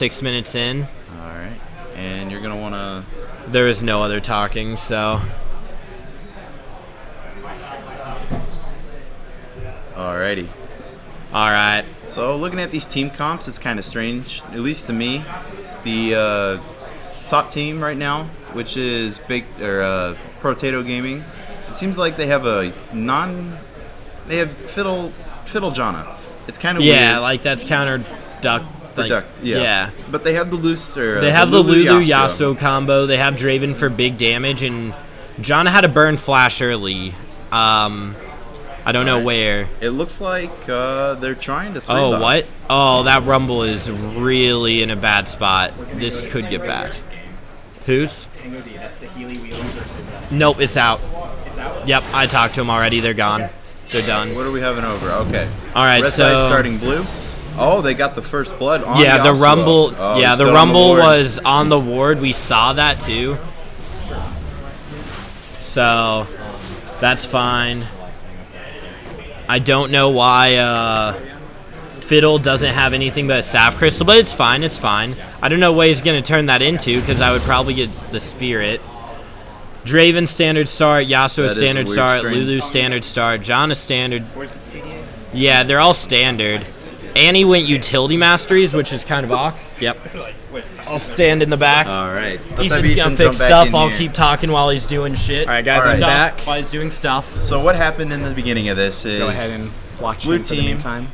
6 minutes in. All right, and you're gonna wanna. There is no other talking, so. Alrighty. All right. So looking at these team comps, it's kind of strange, at least to me. The top team right now, which is Protato Gaming, it seems like they have They have Fiddle Jana. It's kind of weird. Yeah, like that's counter duck. Like, yeah. But they have the Looster. They have the Lulu Yasuo combo. They have Draven for big damage, and Jana had to burn flash early. I don't know where. It looks like they're trying to. Oh, what? Oh, that Rumble is really in a bad spot. This could get bad. Whose? Tango D, that's the Healy Wheelie versus. Nope, it's out. It's out? Yep, I talked to them already. They're gone. They're done. What are we having over? Okay. All right, Red so. side starting blue. Oh, they got the first blood on Yeah, the Yasuo. Rumble. Oh, yeah, the Rumble was on the ward. We saw that too. So, that's fine. I don't know why Fiddle doesn't have anything but a Saf Crystal, but it's fine. It's fine. I don't know what he's gonna turn that into because I would probably get the Spirit. Draven standard start, Yasuo standard start, Lulu standard start, Jana standard. Yeah, they're all standard. Annie went utility masteries, which is kind of awk. Yep. I'll stand in the back. All right. Ethan's gonna fix stuff. I'll keep talking while he's doing shit. All right, guys, I'm back. While he's doing stuff. So what happened in the beginning of this is Go ahead and block blue chain for the team meantime.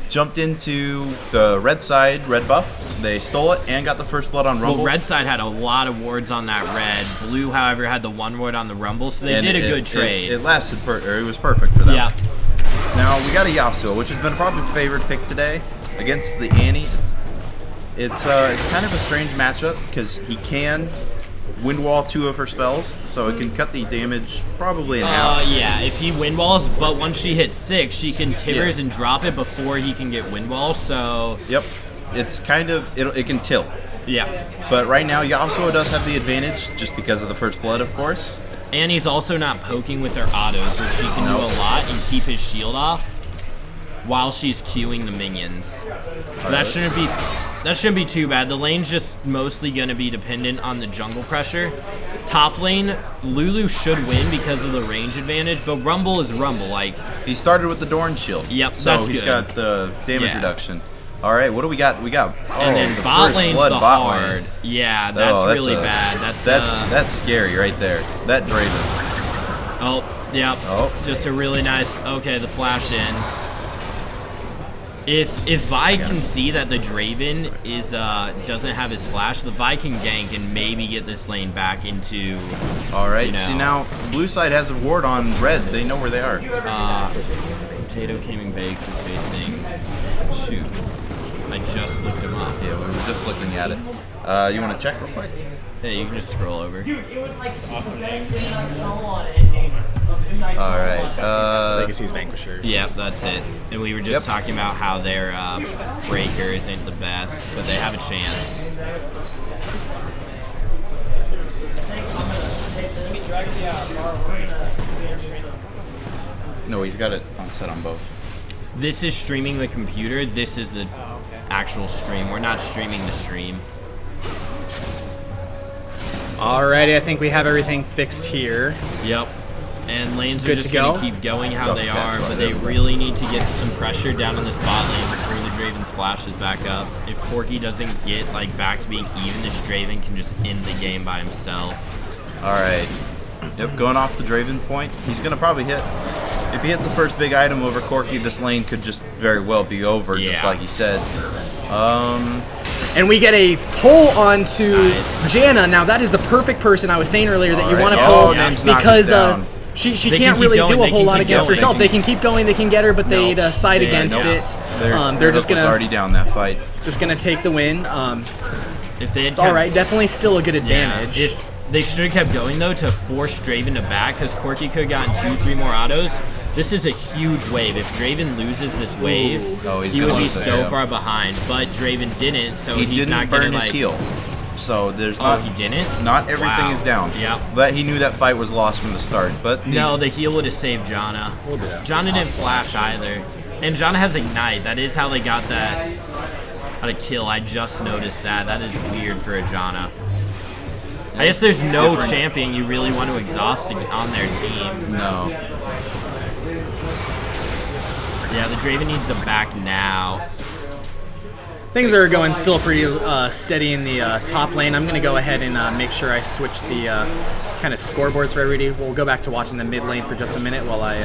jumped into the red side, red buff. They stole it and got the first blood on Rumble. Well, red side had a lot of wards on that red. Blue, however, had the one ward on the Rumble, so they did a good trade. It lasted, it was perfect for them. Yeah. Now we got a Yasuo, which has been probably favorite pick today against the Annie. It's kind of a strange matchup because he can wind wall 2 of her spells, so it can cut the damage probably in half. Yeah, if he wind walls, but once she hits 6, she can Tibbers and drop it before he can get wind wall. So. Yep. It's kind of it can tilt. Yeah. But right now Yasuo does have the advantage just because of the first blood, of course. And he's also not poking with her autos, which she can do a lot and keep his shield off while she's queuing the minions. So that shouldn't be too bad. The lane's just mostly gonna be dependent on the jungle pressure. Top lane, Lulu should win because of the range advantage, but Rumble is Rumble. Like he started with the Dorn shield. Yep, so that's he's good. got the damage reduction. All right, what do we got? We got and then the bot first lane's blood the bot hard. lane. Yeah, that's really bad. That's scary right there. That Draven. Oh, yeah. Oh. Just a really nice. Okay, the flash in. If Vi can see that the Draven is doesn't have his flash, the Vi can gank and maybe get this lane back into. All right. You know, see now, blue side has a ward on red. They know where they are. Potato came and baked is facing. Shoot, I just looked him up. Yeah, we were just looking at it. You want to check real quick? Hey, you can just scroll over. All right. Legacy's Vanquishers. Yep, that's it. And we were just talking about how their breaker isn't the best, but they have a chance. No, he's got it on set on both. This is streaming the computer. This is the actual stream. We're not streaming the stream. Alrighty, I think we have everything fixed here. Yep. And lanes Good are just to go. going to keep going how they are, but they really need to get some pressure down in this bot lane before the Draven's flash is back up. If Corky doesn't get like back to being even, this Draven can just end the game by himself. All right. Yep, going off the Draven point, he's going to probably hit. If he hits the first big item over Corky, this lane could just very well be over, just like he said. And we get a pull onto Jana. Now that is the perfect person I was saying earlier that you want to pull because she can't really do a whole lot against herself. They can keep going, they can get her, but they'd side against it. They're just gonna already down that fight. Just gonna take the win. If they had all right, definitely still a good advantage. If they should have kept going though to force Draven to back, because Corky could have gotten 2-3 more autos. This is a huge wave. If Draven loses this wave, he would be so far behind. But Draven didn't, so he's not burn gonna his heal. So there's not. Oh, he didn't. Not everything is down. Yeah. But he knew that fight was lost from the start. But no, the heal would have saved Jana. Jana didn't flash either, and Jana has Ignite. That is how they got that. on a kill. I just noticed that. That is weird for a Janna. I guess there's no champion you really want to exhaust on their team. No. Yeah, the Draven needs to back now. Things are going still pretty steady in the top lane. I'm going to go ahead and make sure I switch the kind of scoreboards for everybody. We'll go back to watching the mid lane for just a minute while I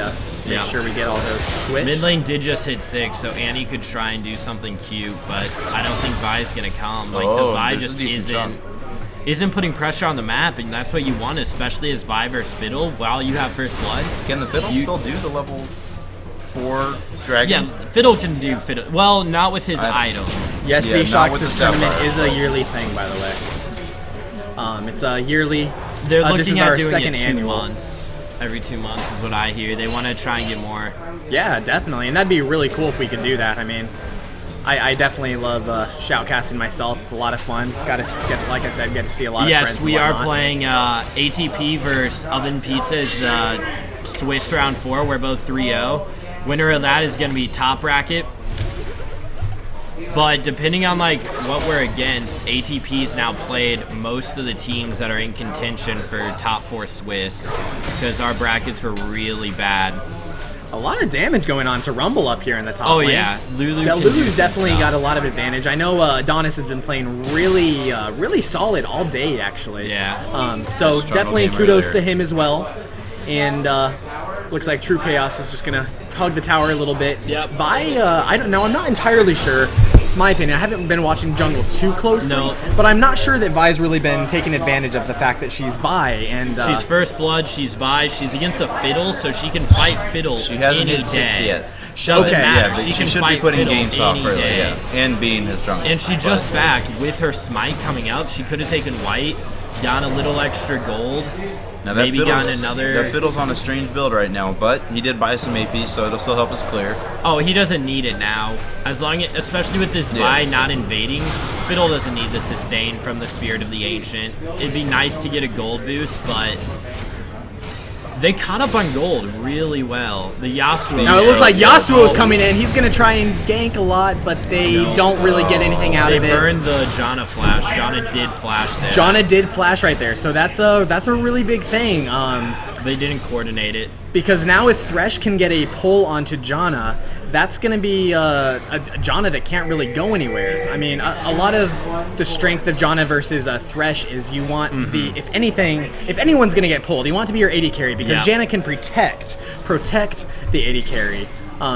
make sure we get all those switched. Mid lane did just hit 6, so Annie could try and do something cute, but I don't think Vi's going to come. Like, the Vi just isn't putting pressure on the map, and that's what you want, especially as Vi versus Fiddle while you have First Blood. Can the Fiddle still do the level 4 dragon? Yeah, Fiddle can do Fiddle. Well, not with his items. Yes, Seashawks' tournament is a yearly thing, by the way. It's a yearly. They're looking at doing second it 2 annual. months. Every 2 months is what I hear. They want to try and get more. Yeah, definitely, and that'd be really cool if we could do that. I mean, I definitely love shoutcasting myself. It's a lot of fun. Got to get, like I said, get to see a lot of friends. Yes, we are playing ATP versus Oven Pizza is the Swiss round 4. We're both 3-0. Winner of that is going to be top bracket. But depending on like what we're against, ATP's now played most of the teams that are in contention for top 4 Swiss because our brackets were really bad. A lot of damage going on to Rumble up here in the top lane. Oh yeah, Lulu's definitely got a lot of advantage. I know Adonis has been playing really solid all day actually. Yeah. So definitely kudos to him as well. And looks like True Chaos is just gonna hug the tower a little bit. Yep. Vi, I don't know. I'm not entirely sure. My opinion, I haven't been watching jungle too closely, but I'm not sure that Vi's really been taking advantage of the fact that she's Vi and she's First Blood, she's Vi, she's against a Fiddle, so she can fight Fiddle she hasn't any hit 6 day. yet. Doesn't matter. Yeah, she can should fight be putting Fiddle games off any early, day. and being his jungle. And she just backed with her smite coming up. She could have taken white, gotten a little extra gold. Now maybe gotten another. That Fiddle's on a strange build right now, but he did buy some AP, so it'll still help us clear. Oh, he doesn't need it now. As long as, especially with this Vi not invading, Fiddle doesn't need the sustain from the Spirit of the Ancient. It'd be nice to get a gold boost, but they caught up on gold really well. The Yasuo. Now it looks like Yasuo's coming in. He's gonna try and gank a lot, but they don't really get anything out of it. They burned the Janna flash. Janna did flash there. Janna did flash right there, so that's a really big thing. They didn't coordinate it. Because now if Thresh can get a pull onto Janna, that's going to be a Janna that can't really go anywhere. I mean, a lot of the strength of Janna versus Thresh is you want if anyone's going to get pulled, you want it to be your AD carry because Janna can protect the AD carry.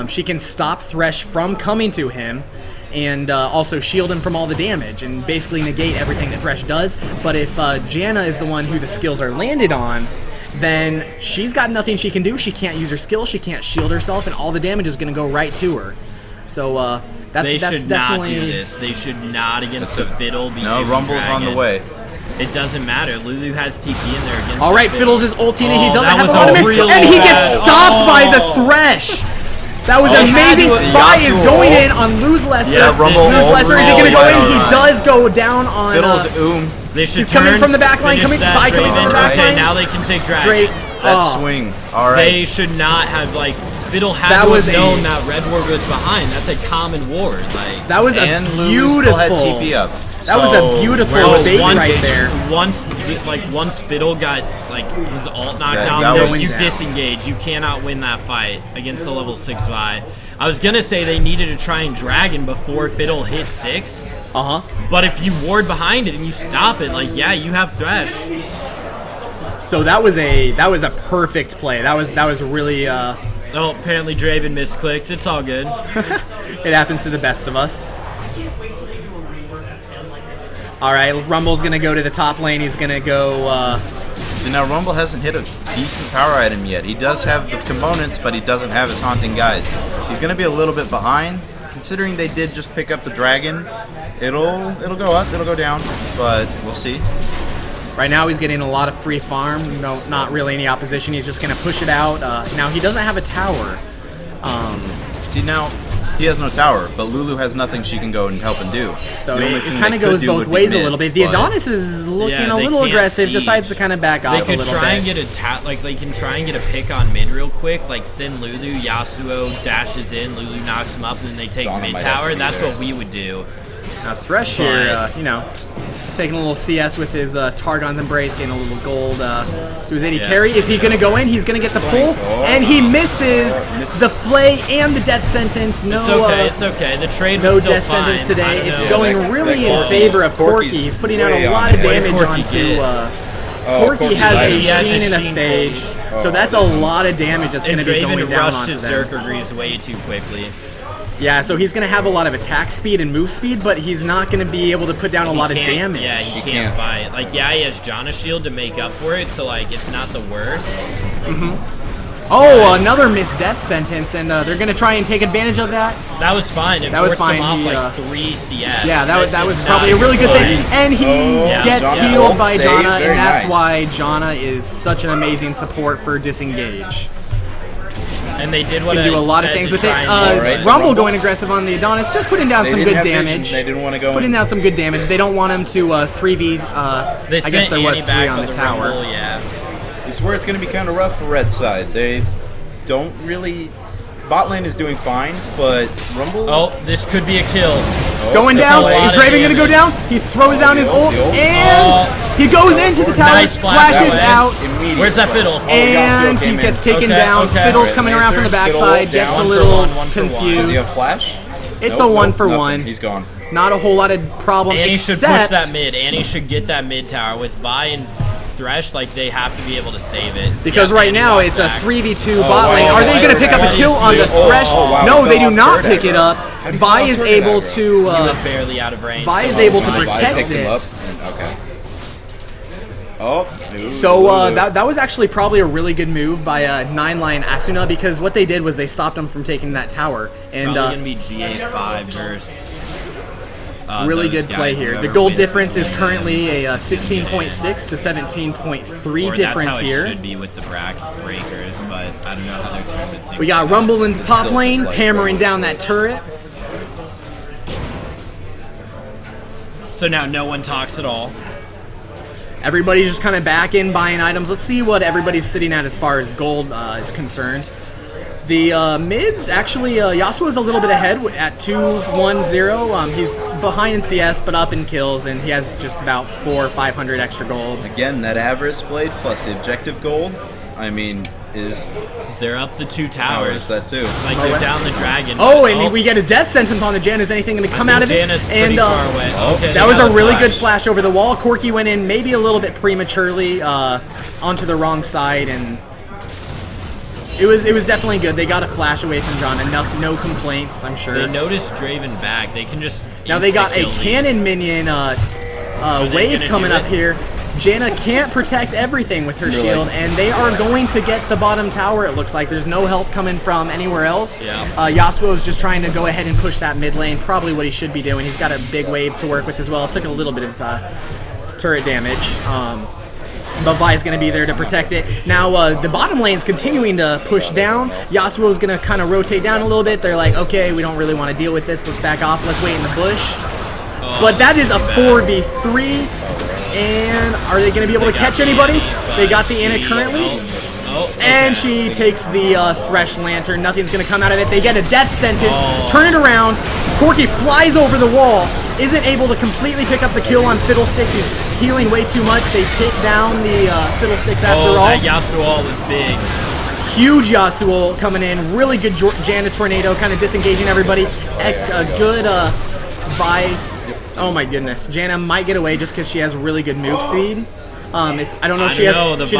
She can stop Thresh from coming to him and also shield him from all the damage and basically negate everything that Thresh does. But if Janna is the one who the skills are landed on, then she's got nothing she can do. She can't use her skill, she can't shield herself, and all the damage is going to go right to her. So that's should definitely not do this. They should not against the Fiddle be No, Rumble's Dragon. on the way. It doesn't matter. Lulu has TP in there against all right, Fiddle. Fiddle's his ulti, and he doesn't that have was a lot of a mana, really and he gets bad- stopped by the Thresh. That was amazing. Vi is going in on Lose Lesser. Yeah, Rumble. Lose Lesser, is he going to go in? Oh, He yeah. does go down on... Fiddle's They should He's coming turn, from the back line, finish that Vi coming from the back Okay, line. now they can take Dragon. Drake. That swing. All right. They should not have, like, Fiddle had That to was have known that Red Ward was behind. That's a common ward. Like, That was and a Lulu beautiful... still had TP up. That was a beautiful bait right there. Once Fiddle got like his ult knocked down, going you down. disengage. You cannot win that fight against the level 6 Vi. I was gonna say they needed to try and Dragon before Fiddle hit 6. But if you ward behind it and you stop it, like you have Thresh. So that was a perfect play. That was really Oh, apparently Draven misclicked. It's all good. it happens to the best of us. All right, Rumble's gonna go to the top lane. He's gonna go. See, now Rumble hasn't hit a decent power item yet. He does have the components, but he doesn't have his haunting guys. He's gonna be a little bit behind, considering they did just pick up the dragon. It'll go up, it'll go down, but we'll see. Right now he's getting a lot of free farm. No, not really any opposition. He's just gonna push it out. Now he doesn't have a tower. See, now he has no tower, but Lulu has nothing she can go and help and do. So The only it thing kind they of could goes do both would be ways a mid, little bit. The but- Adonis is looking Yeah, a they little can't aggressive. siege. Decides to kind of back off a They little could try and bit. get they can try and get a pick on mid real quick, like send Lulu, Yasuo dashes in, Lulu knocks him up, and then they take John mid might tower. have to That's be there. what we would do. Now Thresh here, you know, taking a little CS with his Targon's Embrace, getting a little gold to his 80 carry. Is he going to go in? He's going to get the pull, and he misses the Flay and the death sentence. No, it's okay. It's okay. The trade no was still death fine. sentence today. It's Yeah, going really in favor of Corki. He's putting out a lot of damage onto. Corki has a Sheen and a Phage, so that's a lot of damage that's going to be going down onto his them. Zerker Greaves way too quickly. Yeah, so he's going to have a lot of attack speed and move speed, but he's not going to be able to put down a lot of damage. Yeah, he can't fight. Like, yeah, he has Janna Shield to make up for it, so, like, it's not the worst. Oh, another missed death sentence, and they're going to try and take advantage of that. That was fine. It That was forced him fine. off, He, like, 3 CS. Yeah, that This was is probably a not really good good. thing. And he gets Janna healed ult by save, Janna, very and that's nice. why Janna is such an amazing support for Disengage. And they did what Can I do a lot of said things to with it. try and do, right. but- Rumble going aggressive on the Adonis, just putting down some good damage. They didn't want to go Putting in. down some good damage. They don't want him to 3v. They I guess sent there was Annie 3 back on for the tower. Rumble, yeah. This is where it's going to be kind of rough for red side. They don't really... Bot lane is doing fine, but Rumble... Oh, this could be a kill. Going That's down. a lot Is of Raven going to go damage. down? He throws down his the ult, ult. and he goes into the tower, Nice flash flashes away. out, Immediate Where's that play. fiddle? and Yasuo he came gets in. taken Okay, down. okay. Fiddle's Alright, coming around from the Fiddle backside, down. gets a One for little one for one. Does he confused. have flash? It's Nope, a 1 nope, for nothing. 1. He's gone. Not a whole lot of problem, Annie should push except that mid. Annie should get that mid tower. With Vi and Thresh, like, they have to be able to save it. because Yeah, right Annie now walked it's a back. 3v2 Oh, bot lane. wow. Are they going to pick up a kill on the Thresh? wow. No, He they fell do off not turret pick it aggro. up. How did he Vi fall off is turret able aggro? to. He was barely out of range. Vi is so able to fine. protect picked him it. up. Okay. Oh. So that was actually probably a really good move by 9-line Asuna, because what they did was they stopped him from taking that tower. And Probably going to be GA5 versus... really those good play guys, here. The whoever gold wins. difference is currently a 16.6 to 17.3 Or difference that's how here. it should be with the bracket breakers, but I don't know how they're tournament things. We got Rumble in the top Still lane, just like hammering Rumble. down that turret. So now no one talks at all. Everybody's just kind of back in buying items. Let's see what everybody's sitting at as far as gold is concerned. The mids, actually, Yasuo is a little bit ahead at 2-1-0. He's behind in CS, but up in kills, and he has just about 400 or 500 extra gold. Again, that Avarice Blade plus the objective gold, I mean, is... They're up the 2 towers. That too. Like, they're down the dragon. Oh, and we get a death sentence on the Jan. Is anything going to come out of it? Janna's pretty And far away. Okay, that they was got a the really flash. good flash over the wall. Corki went in maybe a little bit prematurely onto the wrong side, and it was definitely good. They got a flash away from John. Enough, no complaints, I'm sure. They noticed Draven back. They can just Now they got a insta-kill these. cannon minion they wave gonna coming do up it? here. Janna can't protect everything with her Really? shield, and they are going to get the bottom tower, it looks like. There's no help coming from anywhere else. Yeah. Yasuo is just trying to go ahead and push that mid lane, probably what he should be doing. He's got a big wave to work with as well. It took a little bit of turret damage. But Vi is going to be there to protect it. Now, the bottom lane's continuing to push down. Yasuo is going to kind of rotate down a little bit. They're like, okay, we don't really want to deal with this. Let's back off. Let's wait in the bush. But that is a 4v3. And are they going to be able to catch anybody? They got the Anna currently. And she takes the Thresh Lantern. Nothing's going to come out of it. They get a death sentence. Turn it around. Corki flies over the wall. Isn't able to completely pick up the kill on Fiddlesticks. He's healing way too much. They take down the Fiddlesticks after all. That Yasuo was big. Huge Yasuo coming in. Really good Janna Tornado, kind of disengaging everybody. A good Vi. Oh my goodness. Janna might get away just because she has really good move speed. If I don't know if she has.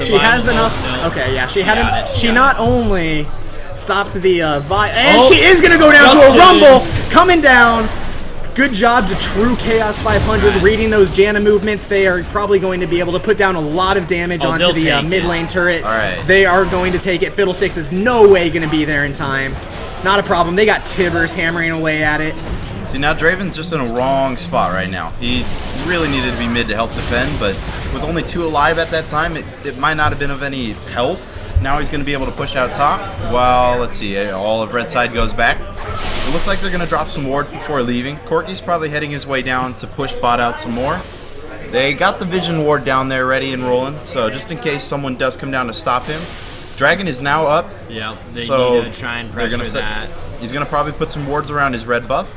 She has enough. No. Okay, yeah, she got had. it, She got not only stopped the Vi, and she is gonna go down to just a kidding. rumble, coming down. Good job to True Chaos 500 reading those Janna movements. They are probably going to be able to put down a lot of damage onto they'll the take mid it. lane turret. All right. They are going to take it. Fiddlesticks is no way going to be there in time. Not a problem. They got Tibbers hammering away at it. See, now Draven's just in a wrong spot right now. He really needed to be mid to help defend, but with only 2 alive at that time, it might not have been of any help. Now he's going to be able to push out top. Well, let's see. All of red side goes back. It looks like they're going to drop some ward before leaving. Corki's probably heading his way down to push bot out some more. They got the vision ward down there ready and rolling, so just in case someone does come down to stop him. Dragon is now up. Yeah, they So need to try and they're pressure gonna that. He's going to probably put some wards around his red buff.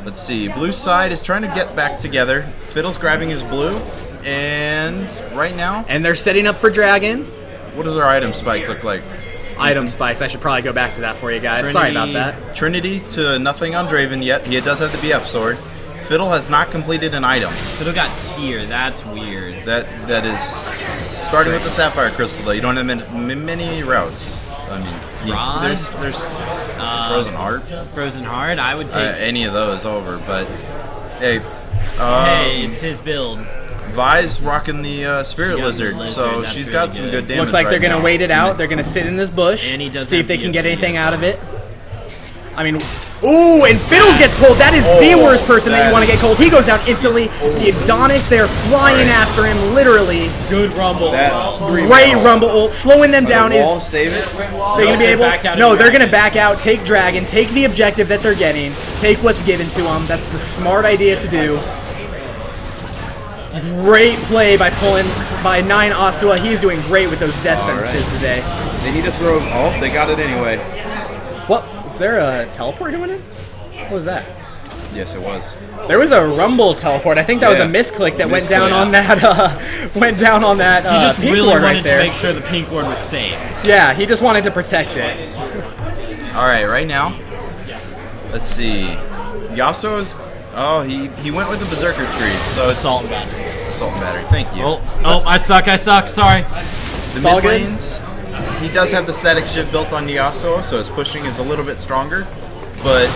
Let's see. Blue side is trying to get back together. Fiddle's grabbing his blue, and right now... And they're setting up for Dragon. What does our item spikes look like? Item spikes. I should probably go back to that for you guys. Sorry about that. Trinity to nothing on Draven yet. He does have the BF sword. Fiddle has not completed an item. Fiddle got tier. That's weird. That is starting with the Sapphire Crystal, though. You don't have many routes. I mean, Rod? there's Frozen Heart. Frozen Heart? I would take... any of those over, but... Hey, hey, it's his build. Vi's rocking the Spirit Lizard, so she's got really some good damage. Looks like they're going to wait it out. They're going to sit in this bush, and he does see if they can get anything out of it. I mean, ooh, and Fiddles gets pulled. That is the worst person that you want to get cold. He goes down instantly. The Adonis, they're flying after him, literally. Good rumble. Great rumble ult. Slowing them down is... Save it. They're going to be able... No, they're going to back out, take Dragon, take the objective that they're getting, take what's given to them. That's the smart idea to do. Great play by 9 Asua. He's doing great with those death sentences today. They need to throw... Oh, they got it anyway. What? Was there a teleport going in? What was that? Yes, it was. There was a rumble teleport. I think that was a misclick that went down on that. Went down on that. He just pink really ward wanted right there. to make sure the pink ward was safe. Yeah, he just wanted to protect it. All right now. Let's see. Yasuo's... Oh, he went with the Berserker Creed, so it's... Assault and battery. Assault and battery, thank you. Oh, I suck, sorry. The mid lanes, he does have the static shift built on Yasuo, so his pushing is a little bit stronger. But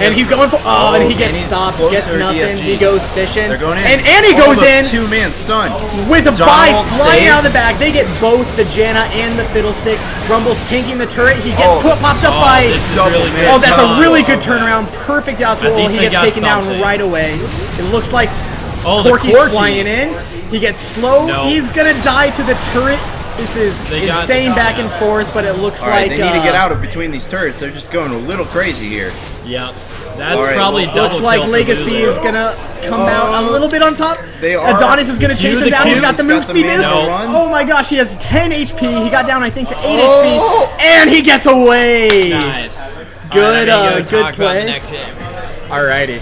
and he's going for and he gets stopped, gets nothing. DFG. He goes fishing, they're going in. and he goes in. 2-man stun with a Vi flying out of the back. They get both the Janna and the Fiddlesticks. Rumble's tanking the turret. He gets popped up by. Really that's a really good turnaround. Perfect Yasuo. He gets taken down right away. It looks like Corky's flying in. He gets slow. No. He's gonna die to the turret. This is insane back and forth, but it looks like... They need to get out of between these turrets. They're just going a little crazy here. Yep. That's probably double looks like Legacy is going to come out a little bit on top. They are. Adonis is going to chase him down. He's got the move speed boost. No. Oh my gosh, he has 10 HP. He got down, I think, to 8 HP. And he gets away. Nice. Good, good play. Alrighty.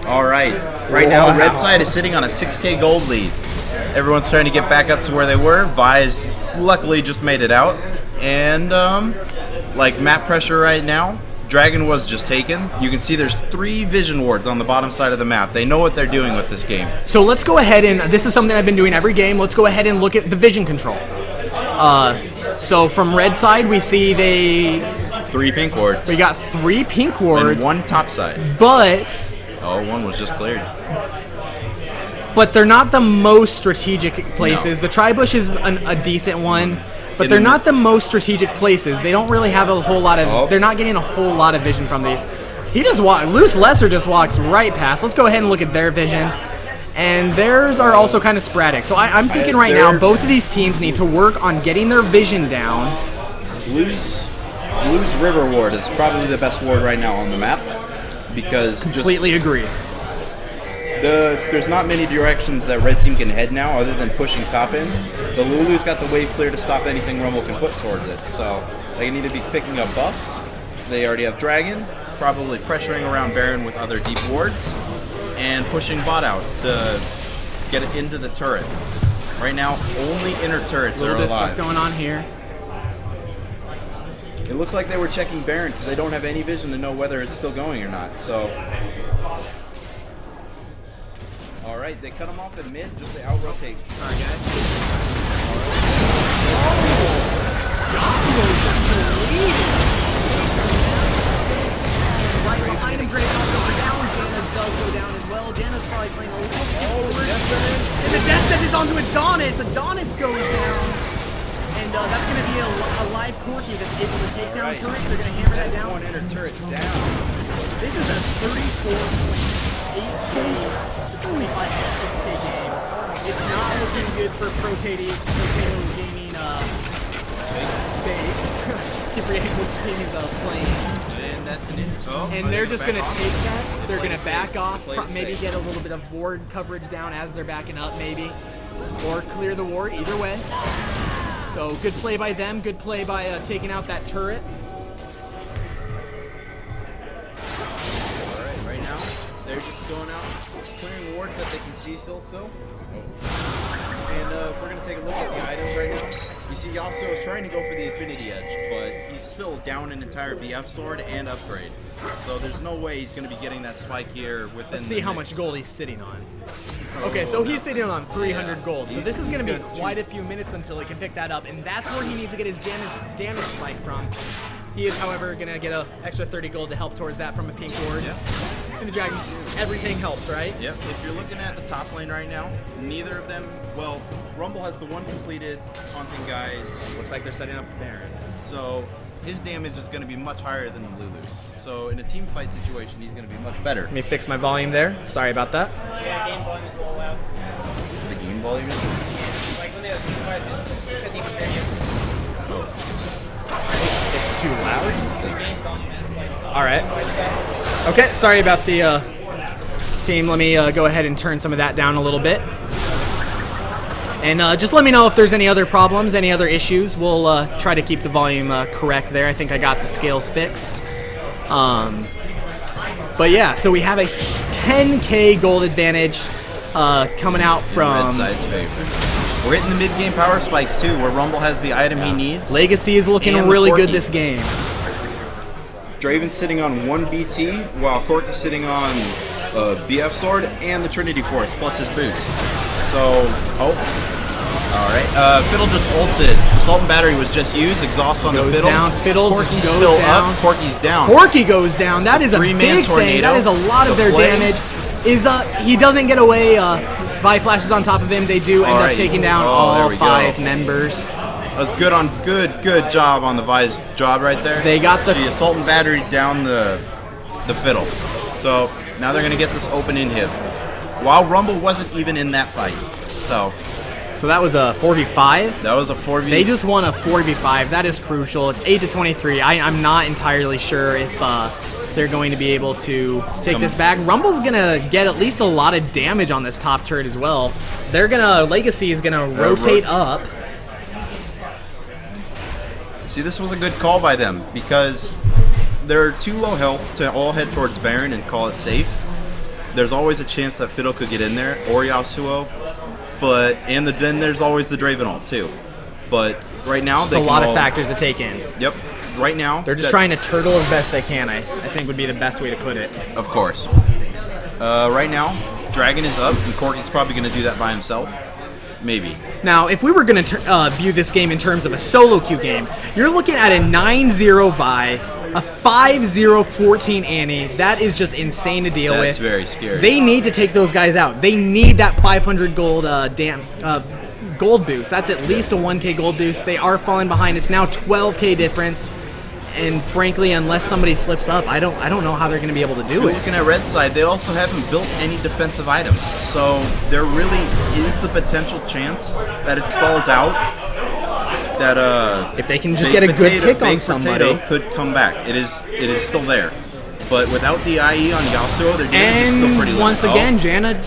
All right. Right now, red side is sitting on a 6K gold lead. Everyone's trying to get back up to where they were. Vi's luckily just made it out. And, like, map pressure right now, Dragon was just taken. You can see there's 3 vision wards on the bottom side of the map. They know what they're doing with this game. So let's go ahead and, this is something I've been doing every game, let's go ahead and look at the vision control. So from red side, we see 3 pink wards. We got 3 pink wards. And 1 top side. But... Oh, 1 was just cleared. But they're not the most strategic places. No. The Tri-Bush is a decent one, but they're not the most strategic places. They don't really have a whole lot of... They're not getting a whole lot of vision from these. He just Loose Lesser just walks right past. Let's go ahead and look at their vision. And theirs are also kind of sporadic. So I'm thinking right now, both of these teams need to work on getting their vision down. Blue's River Ward is probably the best ward right now on the map. Because completely agree. There's not many directions that red team can head now other than pushing top in. The Lulu's got the wave clear to stop anything Rumble can put towards it. So they need to be picking up buffs. They already have Dragon, probably pressuring around Baron with other deep wards, and pushing bot out to get it into the turret. Right now, only inner turrets are alive. Stuff going on here. It looks like they were checking Baron because they don't have any vision to know whether it's still going or not. So, all right, they cut him off at mid just to out-rotate. Sorry, guys. Right behind him, Drake goes down. Janna does go down as well. Janna's probably playing a little forward. And the death set is onto Adonis. Adonis goes down. And that's going to be a live Corky that's able to take down turrets. They're going to hammer that down. One inner turret down. This is a 34.8K to 25.6K game. It's not looking good for Protato Gaming. Keep forgetting which team is playing. And that's an insult. And they're just going to take that. They're going to back off, maybe get a little bit of ward coverage down as they're backing up, maybe. Or clear the ward, either way. So good play by them, good play by taking out that turret. going out, clearing wards that they can see still. And if we're going to take a look at the items right now, you see Yasuo is trying to go for the Infinity Edge, but he's still down an entire BF sword and upgrade. So there's no way he's going to be getting that spike here within. Let's see how much gold he's sitting on. Okay, so he's sitting on 300 gold. So this is going to be quite a few minutes until he can pick that up, and that's where he needs to get his damage spike from. He is, however, going to get an extra 30 gold to help towards that from a pink ward. Yep. And the dragon, everything helps, right? Yep. If you're looking at the top lane right now, neither of them, well, Rumble has the one completed Haunting Guys. Looks like they're setting up the Baron. So his damage is going to be much higher than Lulu's. So in a team fight situation, he's going to be much better. Let me fix my volume there. Sorry about that. Yeah, game volume is a little loud. The game volume is? Like when they have team fight, they couldn't even hear you. It's too loud. The game volume is like... All right. Okay, sorry about the team. Let me go ahead and turn some of that down a little bit. And just let me know if there's any other problems, any other issues. We'll try to keep the volume correct there. I think I got the scales fixed. But yeah, so we have a 10k gold advantage coming out from... Red side's favorite. We're hitting the mid-game power spikes too, where Rumble has the item he needs. Legacy is looking really good this game. Draven's sitting on 1 BT, while Corky's sitting on BF Sword and the Trinity Force, plus his boost. So, alright. Fiddle just ulted. Assault and Battery was just used. Exhaust on the Fiddle. Down. Fiddle Corky's goes still down. up. Corky's down. Corky goes down. That is a big thing. That is a lot of their damage. He doesn't get away. Vi flashes on top of him. They do end up taking down all 5 members. That was good job on the Vi's job right there. They got the Assault and Battery down the Fiddle. So now they're gonna get this open inhib. While Rumble wasn't even in that fight. So that was a 4v5? That was a 4v5. They just won a 4v5. That is crucial. It's 8-23. I'm not entirely sure if they're going to be able to take this back. Rumble's going to get at least a lot of damage on this top turret as well. Legacy is going to rotate up. See, this was a good call by them because they're too low health to all head towards Baron and call it safe. There's always a chance that Fiddle could get in there, or Yasuo, then there's always the Draven ult too. But right now, there's a lot of factors to take in. Yep. Right now, they're just trying to turtle as best they can. I think would be the best way to put it. Of course. Right now, Dragon is up, and Corky's probably going to do that by himself. Maybe. Now, if we were going to view this game in terms of a solo queue game, you're looking at a 9-0 Vi, a 5-0 14 Annie. That is just insane to deal with. That's very scary. They need to take those guys out. They need that 500 gold gold boost. That's at least a 1k gold boost. They are falling behind. It's now 12k difference. And frankly, unless somebody slips up, I don't know how they're going to be able to do it. Looking at red side, they also haven't built any defensive items. So there really is the potential chance that it stalls out. That if they can just get a good pick on somebody, Protato could come back. It is still there. But without DIE on Yasuo, their damage is still pretty low. Once again, Janna,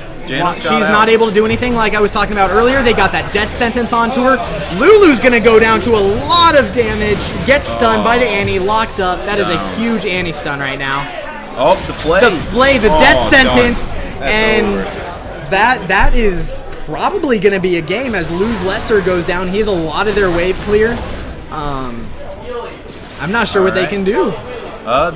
she's not able to do anything like I was talking about earlier. They got that death sentence onto her. Lulu's going to go down to a lot of damage, get stunned by the Annie, locked up. That is a huge Annie stun right now. Oh, the flay. The death sentence. And over. that is probably going to be a game as Luz Lesser goes down. He has a lot of their wave clear. I'm not sure what they can do.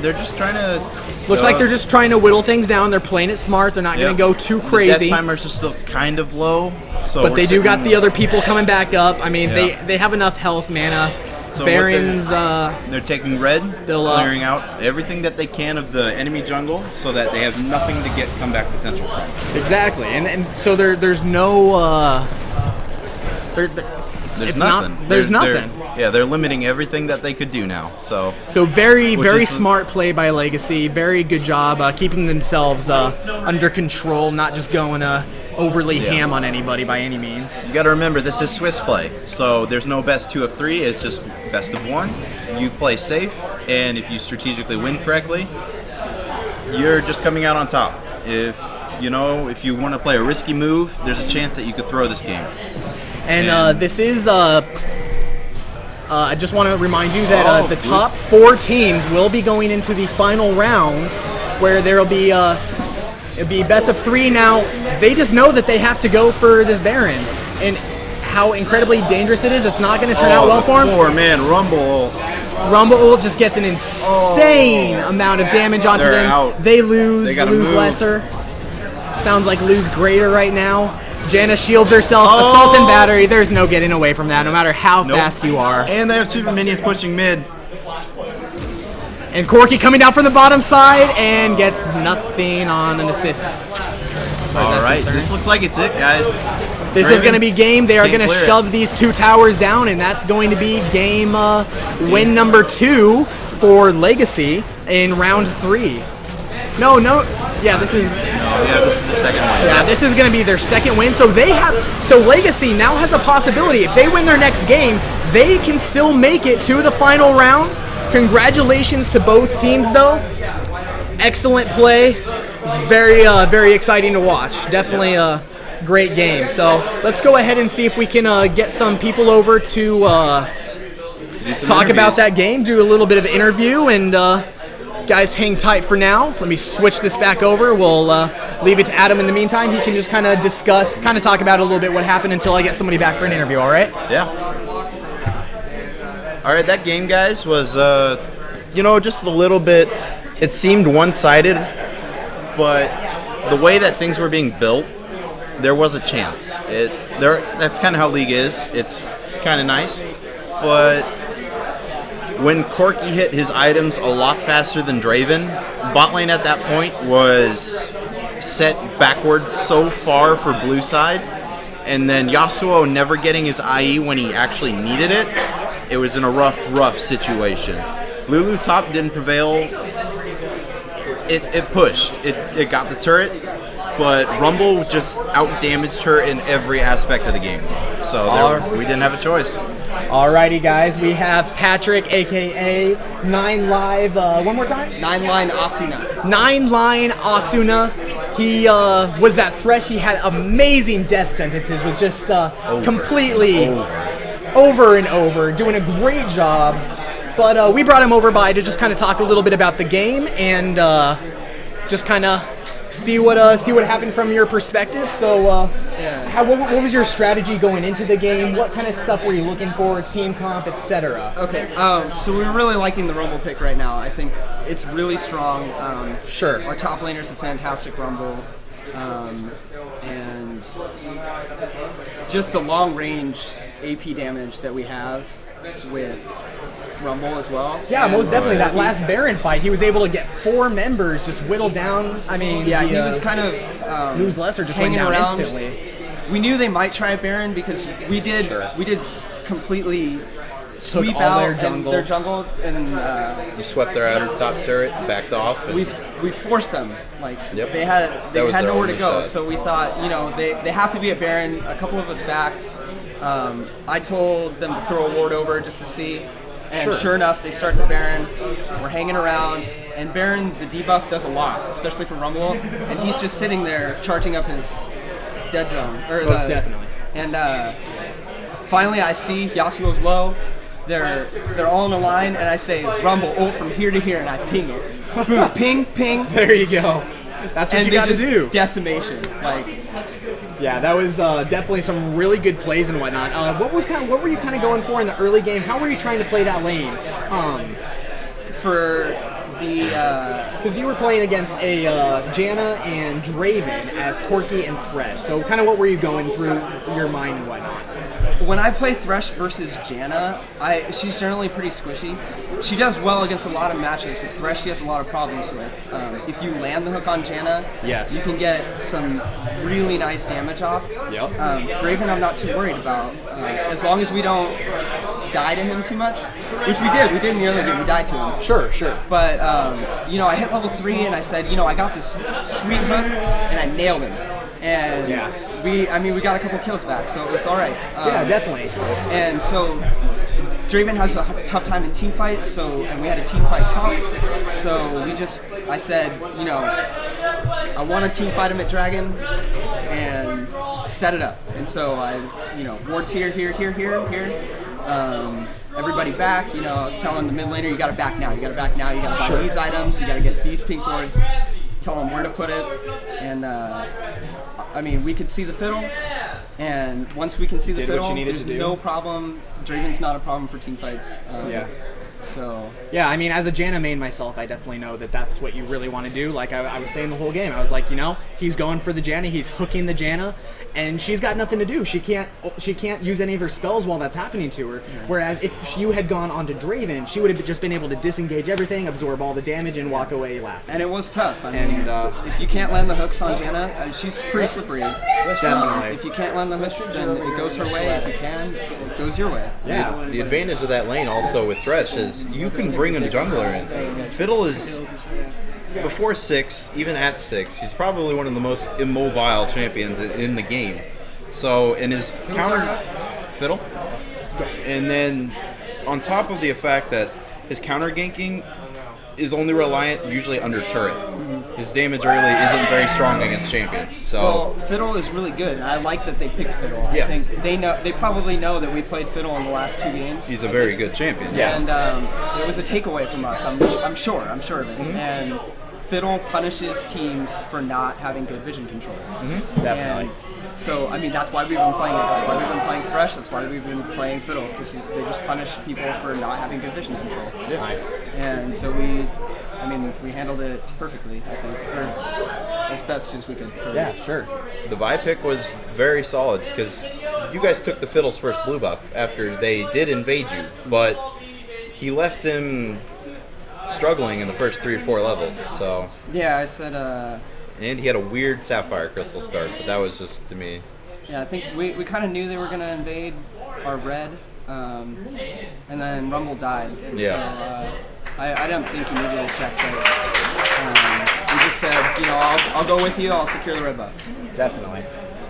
They're just trying to... Looks like they're just trying to whittle things down. They're playing it smart. They're not going to go too crazy. The death timers are still kind of low. So but they do got the other people coming back up. I mean, they have enough health, mana. So Baron's... they're taking red, clearing out everything that they can of the enemy jungle so that they have nothing to get comeback potential from. Exactly. And so there's no... There's nothing. There's nothing. They're limiting everything that they could do now. So very smart play by Legacy. Very good job keeping themselves under control, not just going overly ham on anybody by any means. You got to remember, this is Swiss play, so there's no best 2 of 3. It's just best of 1. You play safe, and if you strategically win correctly, you're just coming out on top. If you want to play a risky move, there's a chance that you could throw this game. And this is I just want to remind you that the top 4 teams will be going into the final rounds, where there will be It'd be best of 3 now. They just know that they have to go for this Baron. And how incredibly dangerous it is, it's not going to turn out well for him. 4-man Rumble. Rumble ult just gets an insane amount of damage onto They're them. out. They lose, They gotta lose move. lesser. Sounds like lose greater right now. Janna shields herself. Assault and battery. There's no getting away from that, no matter how fast you are. And they have super minions pushing mid. And Corki coming down from the bottom side and gets nothing on an assist. All right, this looks like it's it, guys. This is going to be game. They are Can't going to clear it. shove these 2 towers down, and that's going to be game win number 2 for Legacy in round 3. No. Yeah, this is Yeah, this is their second one. Yeah, this is going to be their second win. So Legacy now has a possibility. If they win their next game, they can still make it to the final rounds. Congratulations to both teams, though. Excellent play. It's very exciting to watch. Definitely a great game. So let's go ahead and see if we can get some people over to talk about that game, do a little bit of an interview, and guys, hang tight for now. Let me switch this back over. We'll leave it to Adam in the meantime. He can just kind of discuss, talk about a little bit what happened until I get somebody back for an interview, all right? Yeah. All right, that game, guys, was, just a little bit, it seemed one-sided, but the way that things were being built, there was a chance. That's kind of how League is. It's kind of nice, but when Corki hit his items a lot faster than Draven, bot lane at that point was set backwards so far for blue side, and then Yasuo never getting his IE when he actually needed it. It was in a rough situation. Lulu top didn't prevail. It pushed. It got the turret, but Rumble just out-damaged her in every aspect of the game. So we didn't have a choice. Alrighty, guys. We have Patrick, a.k.a. 9 Live. One more time? 9 Line Asuna. 9 Line Asuna. He was that Thresh. He had amazing death sentences. Was just completely over and over, doing a great job. But we brought him over to just kind of talk a little bit about the game and just kind of see what happened from your perspective. So, what was your strategy going into the game? What kind of stuff were you looking for, team comp, etc.? Okay, so we're really liking the Rumble pick right now. I think it's really strong. Sure. Our top laner's a fantastic Rumble, and just the long range AP damage that we have with Rumble as well. Yeah, and most definitely. That last Baron fight, he was able to get 4 members just whittled down. I mean, yeah, he was kind of lose lesser just went hanging down around. instantly. We knew they might try a Baron because we did completely sweep all out their jungle. their jungle, and You swept their outer top turret, backed off. And we forced them. Like Yep. they had was their nowhere to only go. shot. So we thought, they have to be a Baron. A couple of us backed. I told them to throw a ward over just to see. And sure enough, they start the Baron. We're hanging around, and Baron, the debuff does a lot, especially for Rumble. And he's just sitting there charging up his dead zone. Most definitely. And finally, I see Yasuo's low. They're all in a line, and I say Rumble ult from here to here, and I ping it. Boom, ping, ping. There you go. That's what And you they got to just do. decimation, Yeah, that was definitely some really good plays and whatnot. What were you kind of going for in the early game? How were you trying to play that lane? for the. Because you were playing against a Janna and Draven as Corki and Thresh. So kind of what were you going through your mind and whatnot? When I play Thresh versus Janna, she's generally pretty squishy. She does well against a lot of matches. With Thresh, she has a lot of problems with. If you land the hook on Janna, yes, you can get some really nice damage off. Yep. Draven, I'm not too worried about. As long as we don't die to him too much, which we did. We did in the other game. We died to him. Sure, sure. But, I hit level 3 and I said, I got this sweet hook and I nailed him. And we got a couple kills back, so it was all right. Yeah, definitely. And so Draven has a tough time in team fights, and we had a team fight comp. So I said, I want to team fight him at Dragon and set it up. And so I was, wards here. Everybody back. I was telling the mid laner, you got to back now. You got to buy these items. You got to get these pink wards. Tell them where to put it, And I mean, we could see the fiddle, and once we can see the Did what fiddle, you needed there's to do. no problem. Draven's not a problem for team fights. So Yeah, I mean, as a Janna main myself, I definitely know that that's what you really want to do. Like I was saying the whole game, I was like, he's going for the Janna, he's hooking the Janna, and she's got nothing to do. She can't use any of her spells while that's happening to her. Whereas if you had gone onto Draven, she would have just been able to disengage everything, absorb all the damage, and walk away laughing. and it was tough. I mean, if you can't land the hooks on Janna, she's pretty slippery. Definitely. If you can't land the hooks, then it goes her way. If you can, it goes your way. Yeah. The advantage of that lane also with Thresh is you can bring a jungler in. Fiddle is, before 6, even at 6, he's probably one of the most immobile champions in the game. So, in his counter, Fiddle, and then on top of the fact that his counter ganking is only reliant usually under turret. His damage really isn't very strong against champions. So Well, Fiddle is really good. I like that they picked Fiddle. Yeah. I think they probably know that we played Fiddle in the last 2 games. he's a very good champion. And it was a takeaway from us. I'm sure of it. And Fiddle punishes teams for not having good vision control. Definitely. And so, I mean, that's why we've been playing it. That's why we've been playing Thresh. That's why we've been playing Fiddle, because they just punish people for not having good vision control. Nice. And so we handled it perfectly, I think, or as best as we could. Yeah, sure. The Vi pick was very solid because you guys took the Fiddle's first blue buff after they did invade you, but he left him struggling in the first 3 or 4 levels. So Yeah, I said, and he had a weird Sapphire Crystal start, but that was just to me. yeah, I think we kind of knew they were going to invade our red, and then Rumble died. Yeah. So I don't think he needed to check that. He just said, I'll go with you, I'll secure the red buff. Definitely.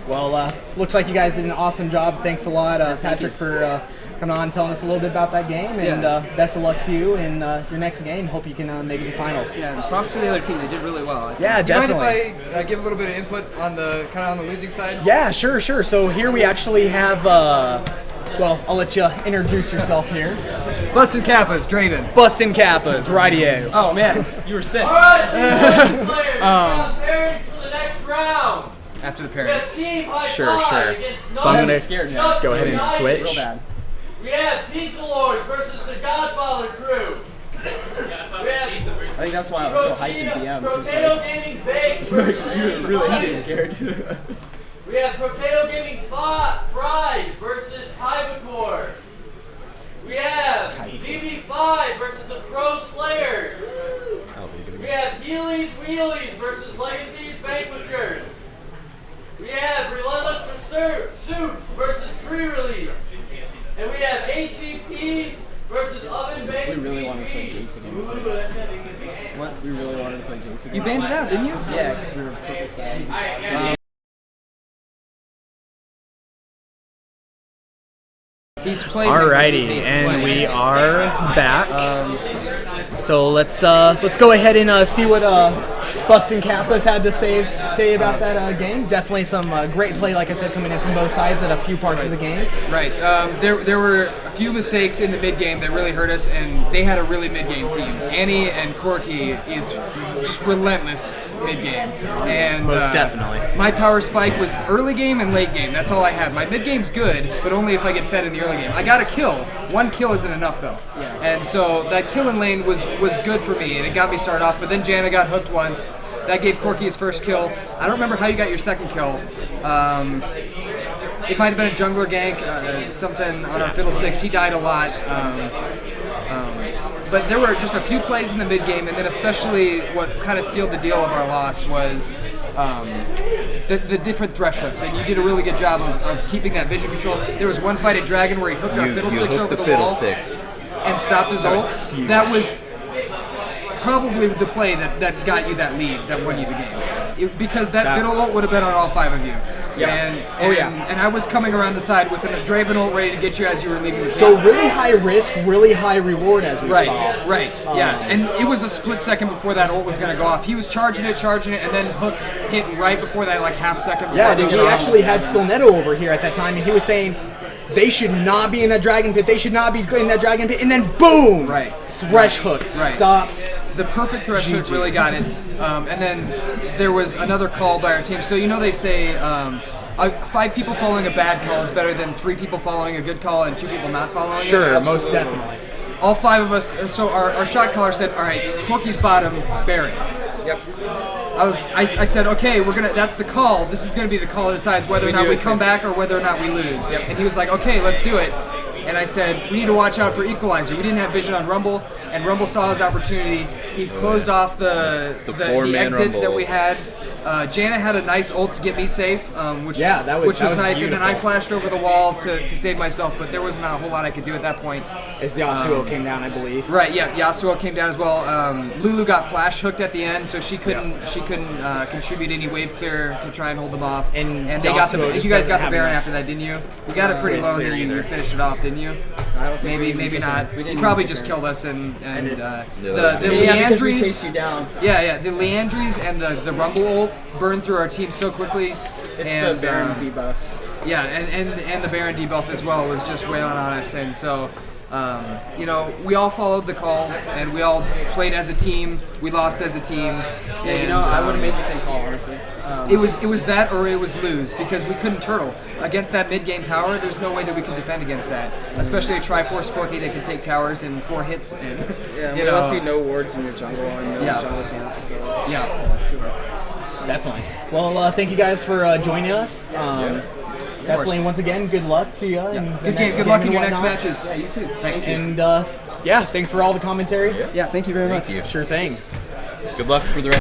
Well, looks like you guys did an awesome job. Thanks a lot, Patrick, for coming on and telling us a little bit about that game. And best of luck to you in your next game. Hope you can make it to finals. Yeah, and props to the other team. They did really well, I think. Yeah, Do you mind definitely. if I give a little bit of input on the losing side? Yeah, sure. So here we actually have, well, I'll let you introduce yourself here. Bustin' Kappas, Draven. Bustin' Kappas, rightio. Oh, man, you were sick. Parents for the next round. After the parents. Team high Sure. five against So I'm Nugget. gonna scared now. go ahead and Real switch. bad. We have Pizza Lord versus the Godfather crew. We have I think that's why I was so hyped in BM. 'Cause, Protato like, Gaming Baked you versus were really getting scared. We have Protato Gaming Fried versus Hybacor. We have GB5 versus the Pro Slayers. We have Heelys Wheelies versus Legacy's Vanquishers. We have Relentless Pursuit versus Pre-Release. And we have ATP versus Oven We Baked really wanted to play PG. Jace against them. What? We really wanted to play Jace against You banned it out, didn't you? Yeah, because we were purple side. He's playing. Alrighty, and we are back. So let's go ahead and see what Bustin' Kappas had to say about that game. Definitely some great play, like I said, coming in from both sides at a few parts of the game. Right. There were a few mistakes in the mid game that really hurt us, and they had a really mid game team. Annie and Corky is just relentless mid game, and Most definitely. My power spike was early game and late game. That's all I have. My mid game's good, but only if I get fed in the early game. I got a kill. 1 kill isn't enough though, and so that kill in lane was good for me, and it got me started off. But then Janna got hooked once. That gave Corky his first kill. I don't remember how you got your second kill. It might have been a jungler gank, something on our Fiddle 6. He died a lot. But there were just a few plays in the mid game, and then especially what kind of sealed the deal of our loss was the different thresh hooks. And you did a really good job of keeping that vision control. There was one fight at Dragon where he hooked our Fiddlesticks over the wall and stopped his ult. That was probably the play that got you that lead, that won you the game. Because that Fiddle ult would have been on all 5 of you. Yeah. And I was coming around the side with a Draven ult ready to get you as you were leaving the game. So really high risk, really high reward, as we saw. Right, yeah. And it was a split second before that ult was going to go off. He was charging it, and then Hook hit right before that, like half second before Yeah, it dude, was he off. actually had Silnetto over here at that time, and he was saying they should not be in that dragon pit. They should not be in that dragon pit. And then boom, Right. Thresh hook stopped the perfect thresh hook really got it. And then there was another call by our team. So they say 5 people following a bad call is better than 3 people following a good call and 2 people not following it. Sure, most definitely. All 5 of us. So our shot caller said, "All right, Corky's bottom, Barry." Yep. I said, okay, that's the call. This is gonna be the call that decides whether or not we come back or whether or not we lose. Yep. And he was like, okay, let's do it. And I said, we need to watch out for equalizer. We didn't have vision on Rumble, and Rumble saw his opportunity. He closed off the exit Rumble that we had. Jana had a nice ult to get me safe, which was nice. beautiful. And then I flashed over the wall to save myself, but there was not a whole lot I could do at that point. It's Yasuo came down, I believe. Right, yeah, Yasuo came down as well. Lulu got flash hooked at the end, so she couldn't contribute any wave clear to try and hold them off. And they got you guys got the have Baron enough. after that, didn't you? We got it pretty low, and then you finished it off, didn't you? I don't think Maybe not. We You probably just killed us, and the because we chased Leandries. you down. Yeah, the Leandries and the Rumble ult burned through our team so quickly. It's and, the Baron debuff. Yeah, and the Baron debuff as well was just wailing on us, and so we all followed the call, and we all played as a team. We lost as a team. And, I would have made the same call, honestly. It was that or it was lose because we couldn't turtle against that mid game power. There's no way that we could defend against that, especially a Triforce Corky that can take towers in 4 hits. And We left you no wards in your jungle and no jungle camps. So Definitely. Well, thank you guys for joining us. Definitely, once again, good luck to you. And Good game. Good luck in your next matches. Yeah, you too. Thanks. And thanks for all the commentary. Yeah, thank you very much. Sure thing. Good luck for the rest.